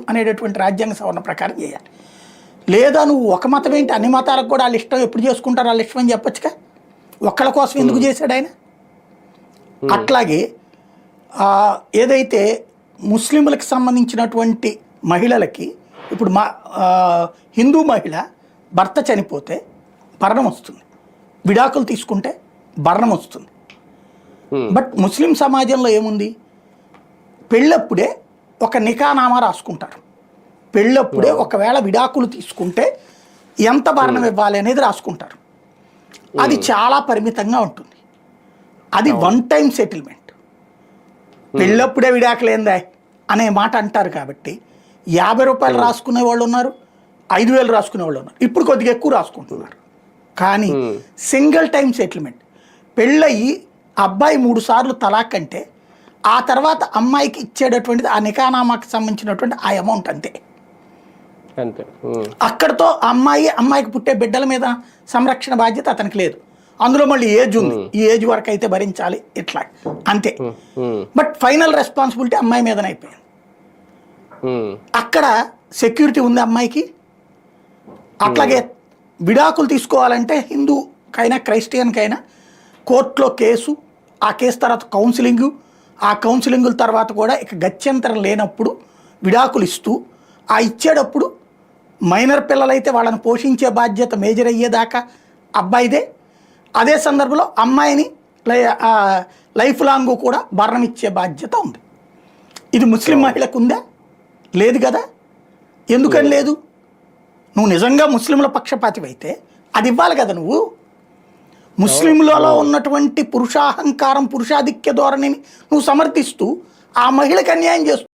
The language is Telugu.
అనేటటువంటి రాజ్యాంగ సవరణ ప్రకారం చేయాలి. లేదా నువ్వు ఒక మతం ఏంటి అన్ని మతాలకు కూడా వాళ్ళ ఇష్టం ఎప్పుడు చేసుకుంటారు వాళ్ళ ఇష్టం అని చెప్పొచ్చుగా. ఒక్కళ్ళ కోసం ఎందుకు చేశాడు ఆయన? అట్లాగే ఏదైతే ముస్లింలకు సంబంధించినటువంటి మహిళలకి ఇప్పుడు హిందూ మహిళ భర్త చనిపోతే భరణం వస్తుంది, విడాకులు తీసుకుంటే భరణం వస్తుంది. బట్ ముస్లిం సమాజంలో ఏముంది, పెళ్ళప్పుడే ఒక నికానామా రాసుకుంటారు. పెళ్ళప్పుడే ఒకవేళ విడాకులు తీసుకుంటే ఎంత భరణం ఇవ్వాలి అనేది రాసుకుంటారు. అది చాలా పరిమితంగా ఉంటుంది. అది వన్ టైం సెటిల్మెంట్. పెళ్ళప్పుడే విడాకులేందా అనే మాట అంటారు కాబట్టి 50 రూపాయలు రాసుకునే వాళ్ళు ఉన్నారు, 5,000 రాసుకునే వాళ్ళు ఉన్నారు. ఇప్పుడు కొద్దిగా ఎక్కువ రాసుకుంటున్నారు. కానీ సింగిల్ టైం సెటిల్మెంట్, పెళ్ళయి అబ్బాయి 3 సార్లు తలాక్ అంటే ఆ తర్వాత అమ్మాయికి ఇచ్చేటటువంటిది ఆ నికానామాకి సంబంధించినటువంటి ఆ అమౌంట్ అంతే. అక్కడతో అమ్మాయికి పుట్టే బిడ్డల మీద సంరక్షణ బాధ్యత అతనికి లేదు. అందులో మళ్ళీ ఏజ్ ఉంది, ఈ ఏజ్ వరకు అయితే భరించాలి, ఇట్లా అంతే. బట్ ఫైనల్ రెస్పాన్సిబిలిటీ అమ్మాయి మీదనే అయిపోయింది. అక్కడ సెక్యూరిటీ ఉంది అమ్మాయికి. అట్లాగే విడాకులు తీసుకోవాలంటే హిందూకైనా క్రైస్టియన్కైనా కోర్టులో కేసు, ఆ కేసు తర్వాత కౌన్సిలింగు, ఆ కౌన్సిలింగుల తర్వాత కూడా ఇక గత్యంతరం లేనప్పుడు విడాకులు ఇస్తూ ఆ ఇచ్చేటప్పుడు మైనర్ పిల్లలైతే వాళ్ళని పోషించే బాధ్యత మేజర్ అయ్యేదాకా అబ్బాయిదే. అదే సందర్భంలో అమ్మాయిని లైఫ్ లాంగ్ కూడా భరణం ఇచ్చే బాధ్యత ఉంది. ఇది ముస్లిం మహిళకు ఉందా? లేదు కదా. ఎందుకని లేదు? నువ్వు నిజంగా ముస్లింల పక్షపాతివైతే అది ఇవ్వాలి కదా. నువ్వు ముస్లింలలో ఉన్నటువంటి పురుషాహంకారం, పురుషాధిక్య ధోరణిని నువ్వు సమర్థిస్తూ ఆ మహిళకు అన్యాయం చేస్తూ